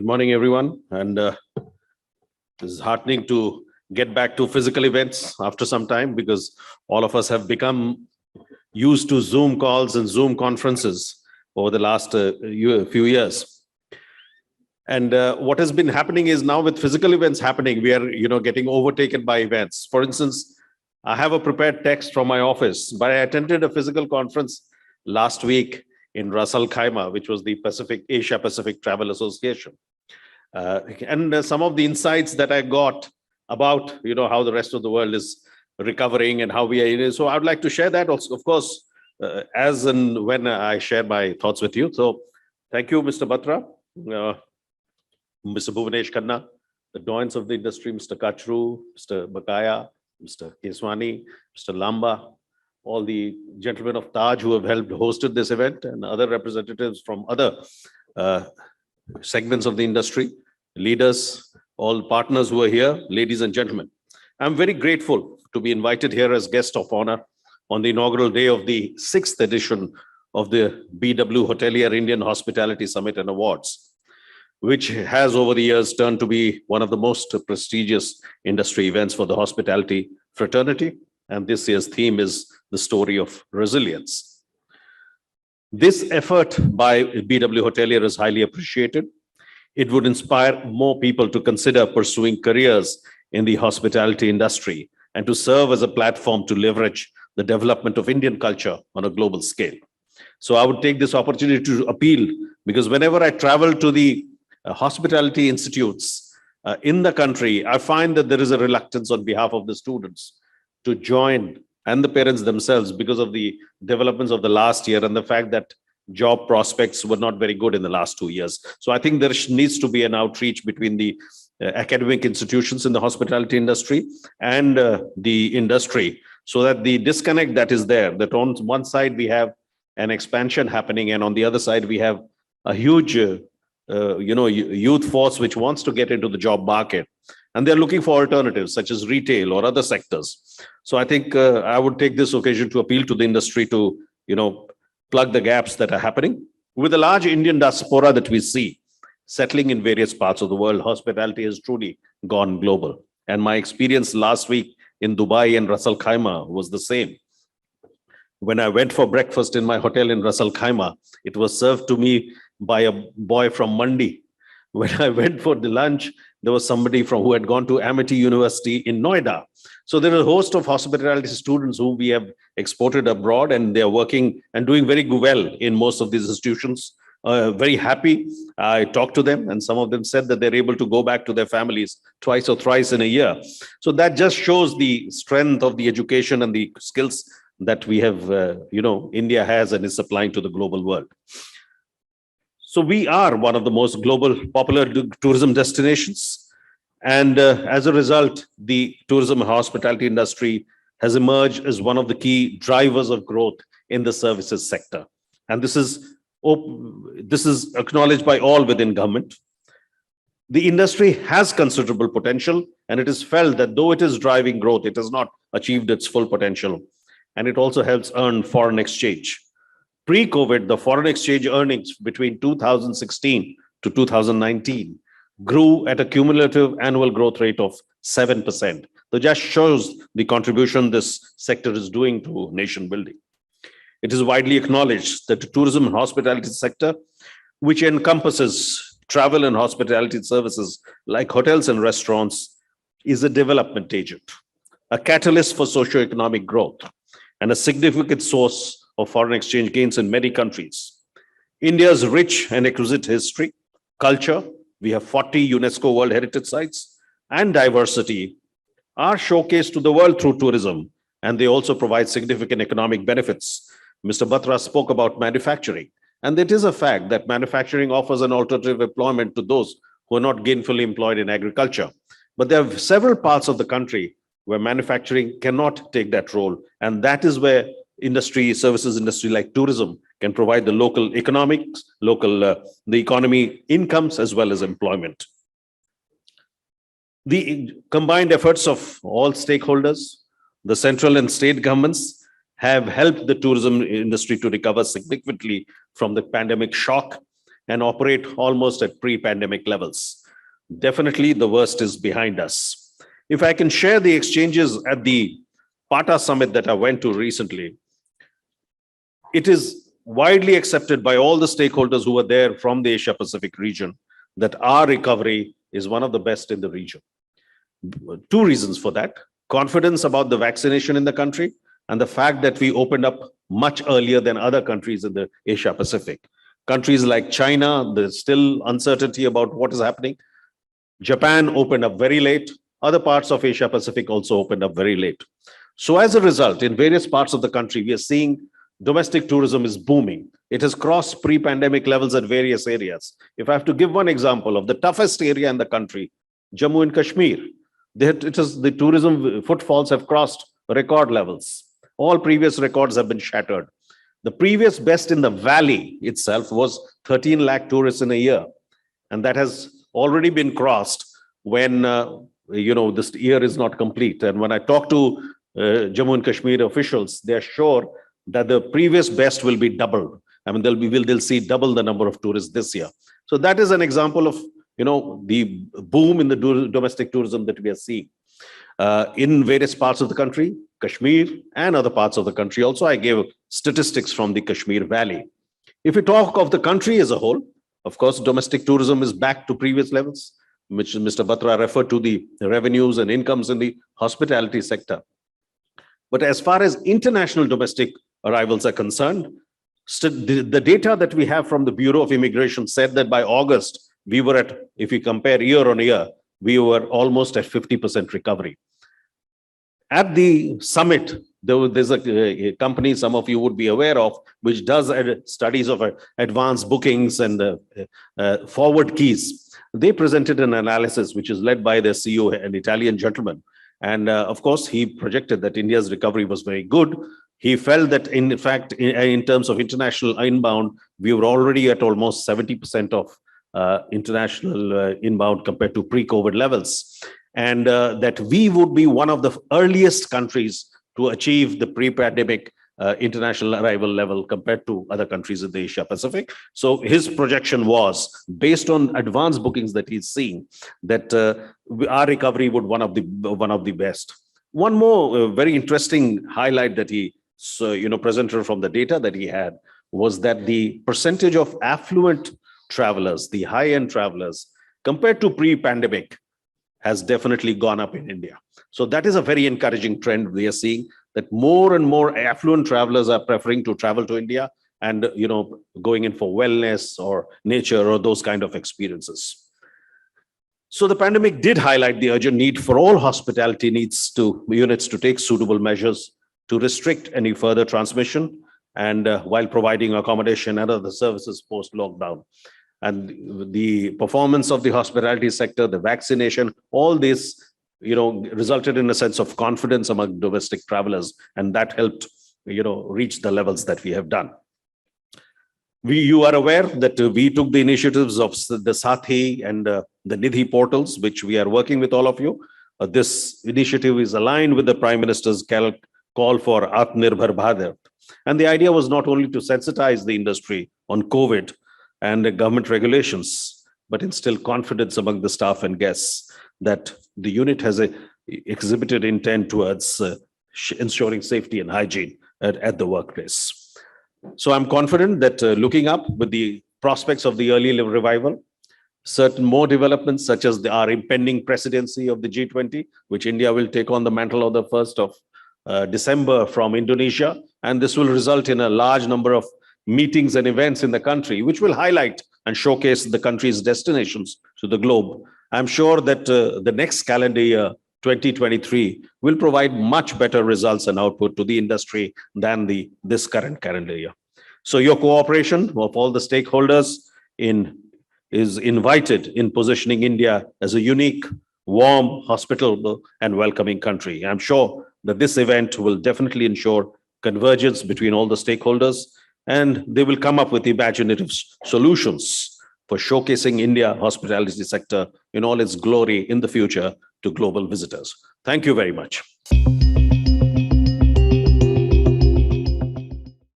Good morning, everyone. And it is heartening to get back to physical events after some time because all of us have become used to Zoom calls and Zoom conferences over the last few years. And what has been happening is now with physical events happening, we are getting overtaken by events. For instance, I have a prepared text from my office, but I attended a physical conference last week in Ras Al Khaimah, which was the Asia Pacific Travel Association. And some of the insights that I got about how the rest of the world is recovering and how we are in it. So I would like to share that also, of course, as and when I share my thoughts with you. So thank you, Mr. Batra, Mr. Bhuvanesh Khanna, the doyens of the industry, Mr. Kachru, Mr. Bakaya, Mr. Keswani, Mr. Lamba, all the gentlemen of Taj who have helped hosted this event, and other representatives from other segments of the industry, leaders, all partners who are here, ladies and gentlemen. I'm very grateful to be invited here as guest of honor on the inaugural day of the 6th edition of the BW Hotelier Indian Hospitality Summit and Awards, which has over the years turned to be one of the most prestigious industry events for the hospitality fraternity. And this year's theme is the story of resilience. This effort by BW Hotelier is highly appreciated. It would inspire more people to consider pursuing careers in the hospitality industry and to serve as a platform to leverage the development of Indian culture on a global scale. So I would take this opportunity to appeal, because whenever I travel to the hospitality institutes in the country, I find that there is a reluctance on behalf of the students to join, and the parents themselves, because of the developments of the last year and the fact that job prospects were not very good in the last 2 years. So I think there needs to be an outreach between the academic institutions in the hospitality industry and the industry, so that the disconnect that is there, that on one side we have an expansion happening, and on the other side we have a huge youth force which wants to get into the job market, and they're looking for alternatives such as retail or other sectors. So I think I would take this occasion to appeal to the industry to plug the gaps that are happening. With the large Indian diaspora that we see settling in various parts of the world, hospitality has truly gone global. And my experience last week in Dubai and Ras Al Khaimah was the same. When I went for breakfast in my hotel in Ras Al Khaimah, it was served to me by a boy from Mandi. When I went for the lunch, there was somebody who had gone to Amity University in Noida. So there are a host of hospitality students whom we have exported abroad, and they are working and doing very well in most of these institutions. Very happy. I talked to them, and some of them said that they're able to go back to their families twice or thrice in a year. So that just shows the strength of the education and the skills that we have, India has and is supplying to the global world. So we are one of the most global popular tourism destinations. And as a result, the tourism and hospitality industry has emerged as one of the key drivers of growth in the services sector. And this is acknowledged by all within government. The industry has considerable potential, and it is felt that though it is driving growth, it has not achieved its full potential. And it also helps earn foreign exchange. Pre-COVID, the foreign exchange earnings between 2016 to 2019 grew at a cumulative annual growth rate of 7%. So just shows the contribution this sector is doing to nation building. It is widely acknowledged that the tourism and hospitality sector, which encompasses travel and hospitality services like hotels and restaurants, is a development agent, a catalyst for socioeconomic growth, and a significant source of foreign exchange gains in many countries. India's rich and exquisite history, culture, we have 40 UNESCO World Heritage Sites, and diversity are showcased to the world through tourism, and they also provide significant economic benefits. Mr. Batra spoke about manufacturing, and it is a fact that manufacturing offers an alternative employment to those who are not gainfully employed in agriculture. But there are several parts of the country where manufacturing cannot take that role, and that is where services industry like tourism can provide the local economics, the economy incomes as well as employment. The combined efforts of all stakeholders, the central and state governments, have helped the tourism industry to recover significantly from the pandemic shock and operate almost at pre-pandemic levels. Definitely the worst is behind us. If I can share the exchanges at the PATA summit that I went to recently, it is widely accepted by all the stakeholders who were there from the Asia Pacific region that our recovery is one of the best in the region. Two reasons for that: confidence about the vaccination in the country and the fact that we opened up much earlier than other countries in the Asia Pacific. Countries like China, there's still uncertainty about what is happening. Japan opened up very late. Other parts of Asia Pacific also opened up very late. So as a result, in various parts of the country, we are seeing domestic tourism is booming. It has crossed pre-pandemic levels at various areas. If I have to give one example of the toughest area in the country, Jammu and Kashmir, the tourism footfalls have crossed record levels. All previous records have been shattered. The previous best in the valley itself was 13 lakh tourists in a year. And that has already been crossed when, this year is not complete. And when I talk to Jammu and Kashmir officials, they're sure that the previous best will be doubled. I mean, they'll see double the number of tourists this year. So that is an example of, the boom in the domestic tourism that we are seeing in various parts of the country, Kashmir and other parts of the country. Also, I gave statistics from the Kashmir Valley. If we talk of the country as a whole, of course, domestic tourism is back to previous levels, which Mr. Batra referred to the revenues and incomes in the hospitality sector. But as far as international domestic arrivals are concerned, the data that we have from the Bureau of Immigration said that by August, we were at, if we compare year on year, we were almost at 50% recovery. At the summit, there's a company some of you would be aware of, which does studies of advanced bookings and forward keys. They presented an analysis which is led by their CEO, an Italian gentleman. And of course, he projected that India's recovery was very good. He felt that, in fact, in terms of international inbound, we were already at almost 70% of international inbound compared to pre-COVID levels. And that we would be one of the earliest countries to achieve the pre-pandemic international arrival level compared to other countries in the Asia Pacific. So his projection was, based on advanced bookings that he's seeing, that our recovery would one of the best. One more very interesting highlight that he presented from the data that he had was that the percentage of affluent travelers, the high-end travelers, compared to pre-pandemic, has definitely gone up in India. So that is a very encouraging trend we are seeing, that more and more affluent travelers are preferring to travel to India and, going in for wellness or nature or those kind of experiences. So the pandemic did highlight the urgent need for all hospitality units to take suitable measures to restrict any further transmission, and while providing accommodation and other services post-lockdown. And the performance of the hospitality sector, the vaccination, all this, resulted in a sense of confidence among domestic travelers, and that helped, reach the levels that we have done. You are aware that we took the initiatives of the Sathi and the Nidhi portals, which we are working with all of you. This initiative is aligned with the Prime Minister's call for Atmanirbhar Bharat. And the idea was not only to sensitize the industry on COVID and the government regulations, but instill confidence among the staff and guests that the unit has exhibited intent towards ensuring safety and hygiene at the workplace. So I'm confident that looking up with the prospects of the early revival, certain more developments such as our impending presidency of the G20, which India will take on the mantle on the 1st of December from Indonesia, and this will result in a large number of meetings and events in the country, which will highlight and showcase the country's destinations to the globe. I'm sure that the next calendar year, 2023, will provide much better results and output to the industry than this current calendar year. So your cooperation of all the stakeholders is invited in positioning India as a unique, warm, hospitable, and welcoming country. I'm sure that this event will definitely ensure convergence between all the stakeholders, and they will come up with imaginative solutions for showcasing India hospitality sector in all its glory in the future to global visitors. Thank you very much.